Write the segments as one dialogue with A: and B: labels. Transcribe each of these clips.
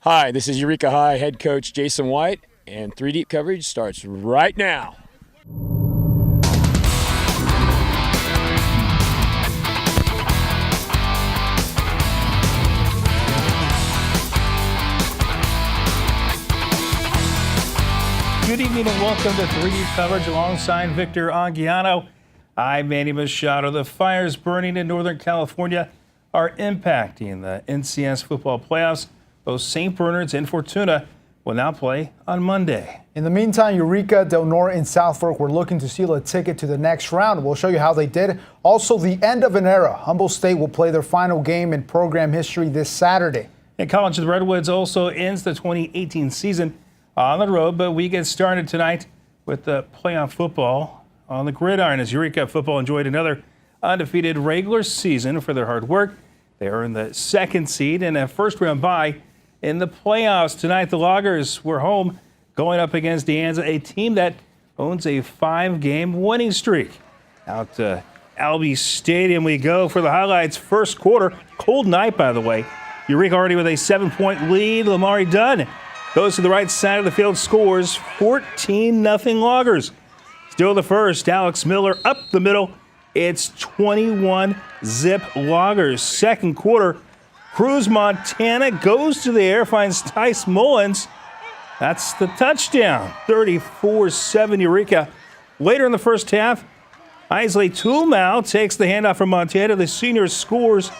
A: Hi, this is Eureka High head coach Jason White, and 3 Deep coverage starts right now.
B: Good evening and welcome to 3 Deep coverage alongside Victor Anguiano. I'm Manny Machado. The fires burning in Northern California are impacting the NCS football playoffs. Both St. Bernard's and Fortuna will now play on Monday.
C: In the meantime, Eureka, Del Norte, and South Fork were looking to seal a ticket to the next round. We'll show you how they did. Also, the end of an era. Humboldt State will play their final game in program history this Saturday.
B: And College of the Redwoods also ends the 2018 season on the road, but we get started tonight with the playoff football on the gridiron as Eureka football enjoyed another undefeated regular season for their hard work. They are in the second seed and a first-round bye in the playoffs. Tonight, the Loggers were home going up against De Anza, a team that owns a 5-game winning streak. Out to Albee Stadium we go for the highlights. First quarter, cold night, by the way. Eureka already with a 7-point lead. Lamari Dunn goes to the right side of the field, scores 14-0 Loggers. Still the first, Alex Miller up the middle. It's 21-zip Loggers. Second quarter, Cruz Montana goes to the air, finds Tice Mullins. That's the touchdown, 34-7 Eureka. Later in the first half, Isley Toolmow takes the handoff from Montana. The senior scores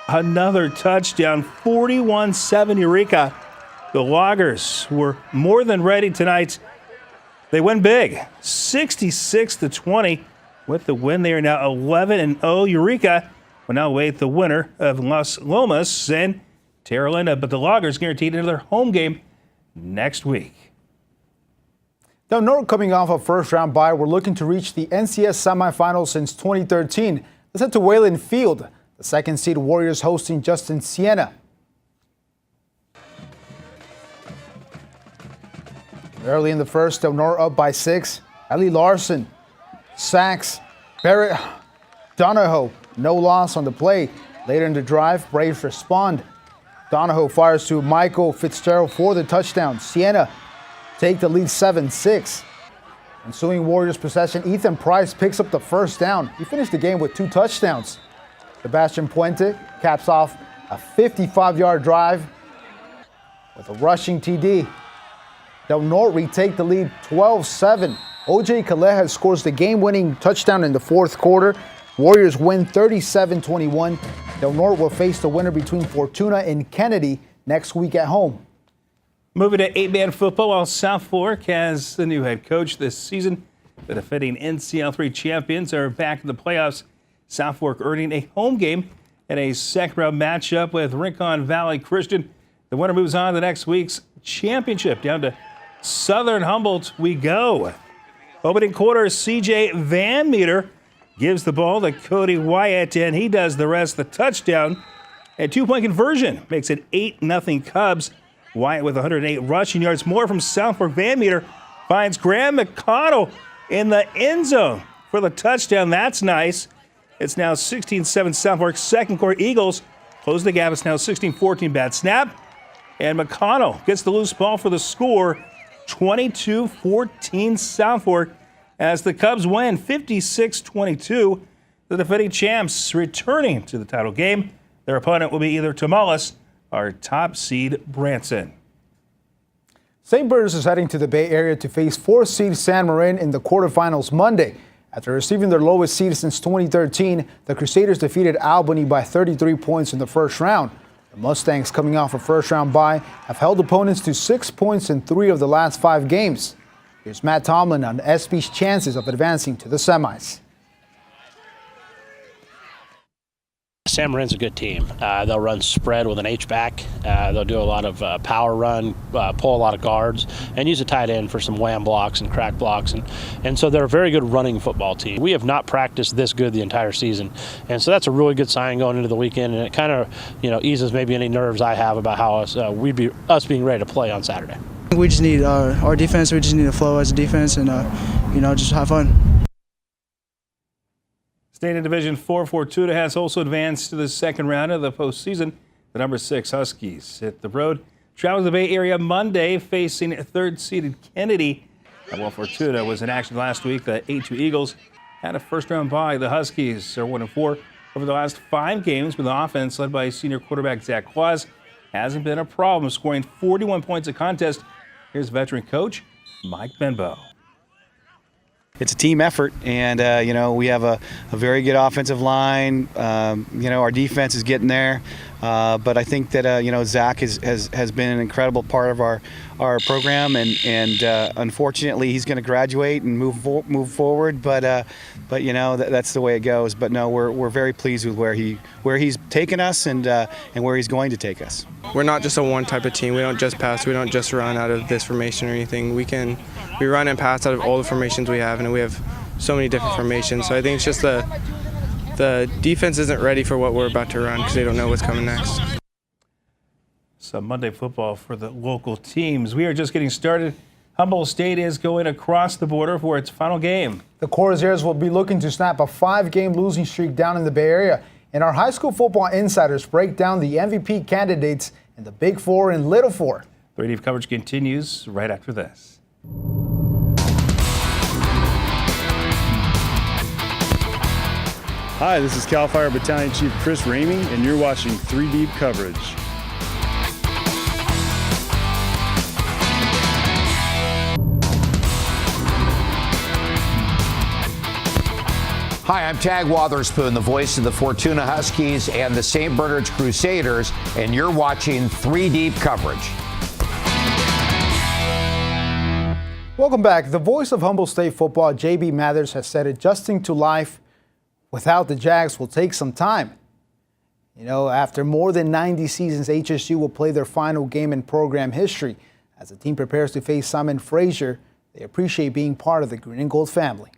B: another touchdown, 41-7 Eureka. The Loggers were more than ready tonight. They win big, 66-20. With the win, they are now 11-0. Eureka will now await the winner of Las Lomas and Terra Linda, but the Loggers guaranteed another home game next week.
C: Del Norte coming off a first-round bye. We're looking to reach the NCS semifinals since 2013. Let's head to Wayland Field. The second-seed Warriors hosting Justin Siena. Early in the first, Del Norte up by 6. Ellie Larson sacks Barrett Donahoe. No loss on the play. Later in the drive, Braves respond. Donahoe fires to Michael Fitzgerald for the touchdown. Siena take the lead 7-6. Ensuing Warriors possession, Ethan Price picks up the first down. He finished the game with 2 touchdowns. Sebastian Puente caps off a 55-yard drive with a rushing TD. Del Norte retake the lead 12-7. O.J. Calleja scores the game-winning touchdown in the fourth quarter. Warriors win 37-21. Del Norte will face the winner between Fortuna and Kennedy next week at home.
B: Moving to 8-man football, while South Fork has the new head coach this season. The defending NCL3 champions are back in the playoffs. South Fork earning a home game in a second-round matchup with Rincon Valley Christian. The winner moves on to next week's championship. Down to Southern Humboldt we go. Opening quarter, C.J. Van Meter gives the ball to Cody Wyatt, and he does the rest. The touchdown and 2-point conversion makes it 8-0 Cubs. Wyatt with 108 rushing yards. More from South Fork. Van Meter finds Graham McConnell in the end zone for the touchdown. That's nice. It's now 16-7 South Fork. Second quarter, Eagles close the gap. It's now 16-14. Bad snap. And McConnell gets the loose ball for the score. 22-14 South Fork as the Cubs win 56-22. The defending champs returning to the title game. Their opponent will be either Tamales or top seed Branson.
C: St. Bernard's is heading to the Bay Area to face 4th seed San Marin in the quarterfinals Monday. After receiving their lowest seed since 2013, the Crusaders defeated Albany by 33 points in the first round. The Mustangs, coming off a first-round bye, have held opponents to 6 points in 3 of the last 5 games. Here's Matt Tomlin on SB's chances of advancing to the semis.
D: San Marin's a good team. They'll run spread with an H-back. They'll do a lot of power run, pull a lot of guards, and use a tight end for some wham blocks and crack blocks. And so they're a very good running football team. We have not practiced this good the entire season. And so that's a really good sign going into the weekend. And it kind of, eases maybe any nerves I have about how us being ready to play on Saturday.
E: We just need our defense. We just need to flow as a defense and, just have fun.
B: State of Division 4, Fortuna has also advanced to the second round of the postseason. The number 6 Huskies hit the road travels to the Bay Area Monday, facing third-seeded Kennedy. Well, Fortuna was in action last week. The 8-2 Eagles had a first-round bye. The Huskies are 1-4 over the last 5 games, but the offense, led by senior quarterback Zach Claus, hasn't been a problem, scoring 41 points a contest. Here's veteran coach Mike Benbow.
F: It's a team effort, and we have a very good offensive line. Our defense is getting there, but I think that Zach has been an incredible part of our program, and unfortunately he's going to graduate and move forward. But that's the way it goes. But no, we're very pleased with where he's taken us and where he's going to take us.
G: We're not just a one type of team. We don't just pass. We don't just run out of this formation or anything. We run and pass out of all the formations we have, and we have so many different formations. So I think it's just the defense isn't ready for what we're about to run because they don't know what's coming next.
B: Some Monday football for the local teams. We are just getting started. Humboldt State is going across the border for its final game.
C: The Corsairs will be looking to snap a 5-game losing streak down in the Bay Area. And our high school football insiders break down the MVP candidates in the Big Four and Little Four.
B: 3 Deep coverage continues right after this.
H: Hi, this is CAL FIRE Battalion Chief Chris Ramey, and you're watching 3 Deep coverage.
I: Hi, I'm Tag Wotherspoon, the voice of the Fortuna Huskies and the St. Bernard's Crusaders, and you're watching 3 Deep coverage.
C: Welcome back. The voice of Humboldt State football, J.B. Mathers, has said adjusting to life without the Jags will take some time. After more than 90 seasons, HSU will play their final game in program history. As the team prepares to face Simon Fraser, they appreciate being part of the Green and Gold family.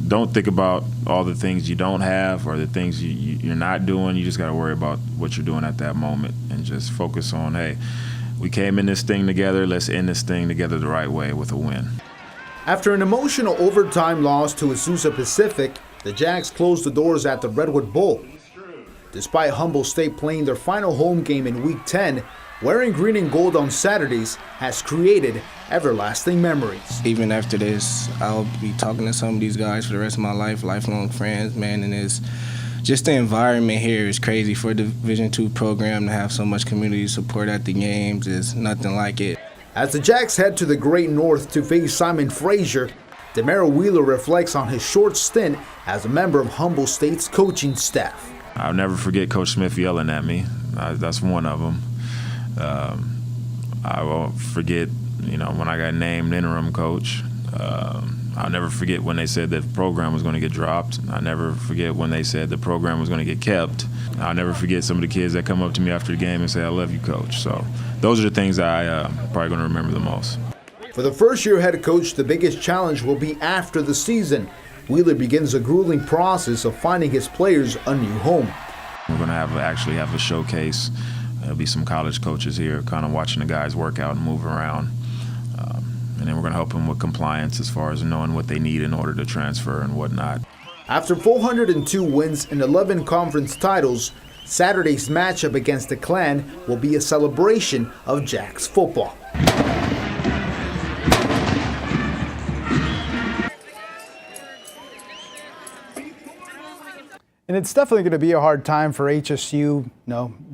J: Don't think about all the things you don't have or the things you're not doing. You just got to worry about what you're doing at that moment and just focus on, hey, we came in this thing together. Let's end this thing together the right way with a win.
C: After an emotional overtime loss to Azusa Pacific, the Jags closed the doors at the Redwood Bowl. Despite Humboldt State playing their final home game in Week 10, wearing green and gold on Saturdays has created everlasting memories.
G: Even after this, I'll be talking to some of these guys for the rest of my life, lifelong friends, man, and it's just the environment here is crazy. For a Division II program to have so much community support at the games is nothing like it.
C: As the Jags head to the Great North to face Simon Fraser, DeMero Wheeler reflects on his short stint as a member of Humboldt State's coaching staff.
J: I'll never forget Coach Smith yelling at me. That's one of them. I won't forget, when I got named interim coach. I'll never forget when they said that the program was going to get dropped. I'll never forget when they said the program was going to get kept. I'll never forget some of the kids that come up to me after the game and say, I love you, coach. So those are the things I'm probably going to remember the most.
C: For the first-year head coach, the biggest challenge will be after the season. Wheeler begins a grueling process of finding his players a new home.
J: We're going to actually have a showcase. There'll be some college coaches here kind of watching the guys work out and move around. And then we're going to help them with compliance as far as knowing what they need in order to transfer and whatnot.
C: After 402 wins and 11 conference titles, Saturday's matchup against the Clan will be a celebration of Jags football. And it's definitely going to be a hard time for HSU.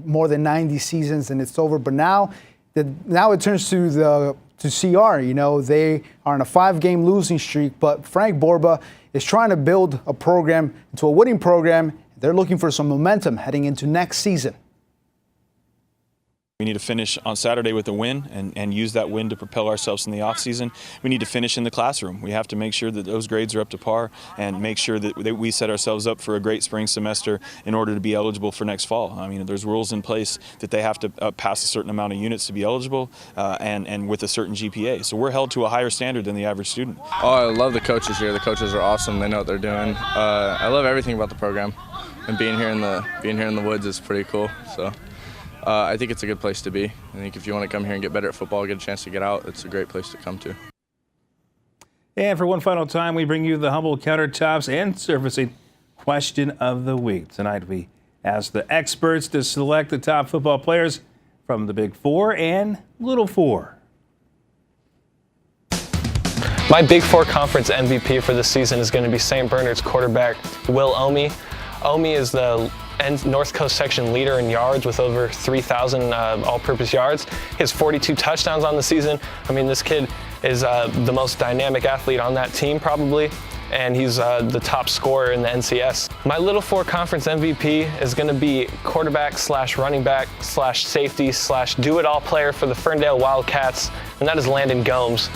C: More than 90 seasons and it's over. But now it turns to CR. They are on a 5-game losing streak. But Frank Borba is trying to build a program into a winning program. They're looking for some momentum heading into next season.
K: We need to finish on Saturday with a win and use that win to propel ourselves in the offseason. We need to finish in the classroom. We have to make sure that those grades are up to par and make sure that we set ourselves up for a great spring semester in order to be eligible for next fall. I mean, there's rules in place that they have to pass a certain amount of units to be eligible and with a certain GPA. So we're held to a higher standard than the average student.
G: Oh, I love the coaches here. The coaches are awesome. They know what they're doing. I love everything about the program, and being here in the woods is pretty cool. So. I think it's a good place to be. I think if you want to come here and get better at football, get a chance to get out, it's a great place to come to.
B: And for one final time, we bring you the Humboldt Countertops and Surfacing Question of the Week. Tonight we ask the experts to select the top football players from the Big Four and Little Four.
L: My Big Four conference MVP for this season is going to be St. Bernard's quarterback Will Omi. Omi is the North Coast section leader in yards with over 3,000 all-purpose yards. He has 42 touchdowns on the season. I mean, this kid is the most dynamic athlete on that team probably, and he's the top scorer in the NCS. My Little Four conference MVP is going to be quarterback / running back / safety / do-it-all player for the Ferndale Wildcats, and that is Landon Gomes.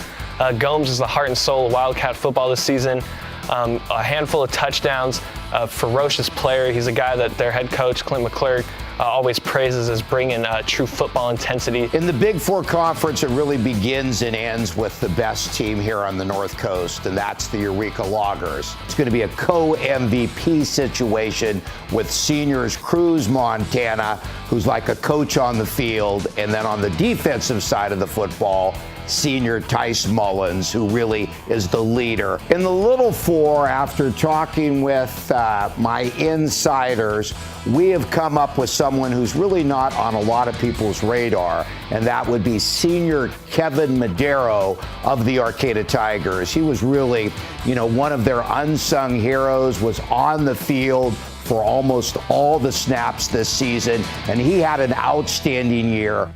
L: Gomes is the heart and soul of Wildcat football this season. A handful of touchdowns, a ferocious player. He's a guy that their head coach, Clint McClurg, always praises as bringing true football intensity.
I: In the Big Four Conference, it really begins and ends with the best team here on the North Coast, and that's the Eureka Loggers. It's going to be a co-MVP situation with seniors Cruz Montana, who's like a coach on the field, and then on the defensive side of the football, senior Tice Mullins, who really is the leader. In the Little Four, after talking with my insiders, we have come up with someone who's really not on a lot of people's radar, and that would be senior Kevin Madero of the Arcata Tigers. He was really, one of their unsung heroes, was on the field for almost all the snaps this season, and he had an outstanding year.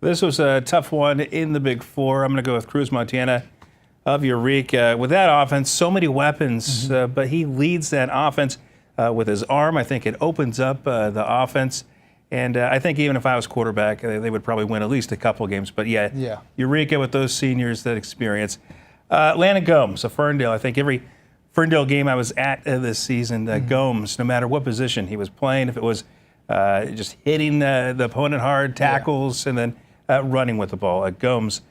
B: This was a tough one in the Big Four. I'm going to go with Cruz Montana of Eureka. With that offense, so many weapons, but he leads that offense with his arm. I think it opens up the offense. And I think even if I was quarterback, they would probably win at least a couple games. But yeah, Eureka with those seniors, that experience. Landon Gomes of Ferndale. I think every Ferndale game I was at this season, Gomes, no matter what position he was playing, if it was just hitting the opponent hard, tackles, and then running with the ball. Gomes,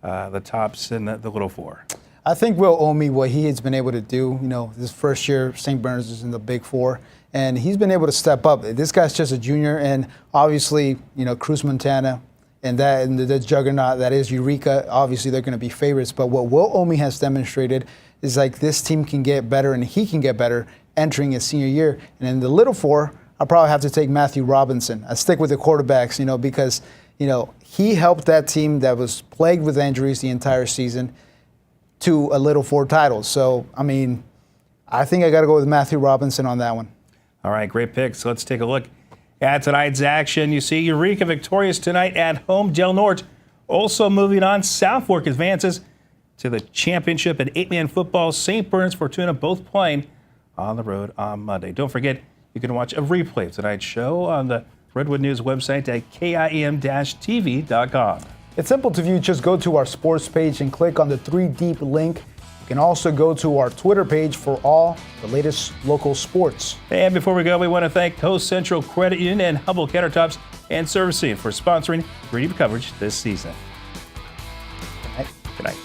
B: the tops in the Little Four.
C: I think Will Omi, what he has been able to do, this first year, St. Bernard's is in the Big Four, and he's been able to step up. This guy's just a junior, and obviously, Cruz Montana and the juggernaut that is Eureka, obviously they're going to be favorites. But what Will Omi has demonstrated is like this team can get better, and he can get better entering his senior year. And in the Little Four, I'll probably have to take Matthew Robinson. I stick with the quarterbacks, because he helped that team that was plagued with injuries the entire season to a Little Four title. So, I think I got to go with Matthew Robinson on that one.
B: All right, great pick. So let's take a look at tonight's action. You see Eureka victorious tonight at home. Del Norte also moving on. South Fork advances to the championship in 8-man football. St. Bernard's Fortuna both playing on the road on Monday. Don't forget, you can watch a replay of tonight's show on the Redwood News website at KIM-TV.com.
C: It's simple to view. Just go to our sports page and click on the 3 Deep link. You can also go to our Twitter page for all the latest local sports.
B: And before we go, we want to thank Coast Central Credit Union and Humble Countertops and Servicing for sponsoring 3 Deep coverage this season. Good night.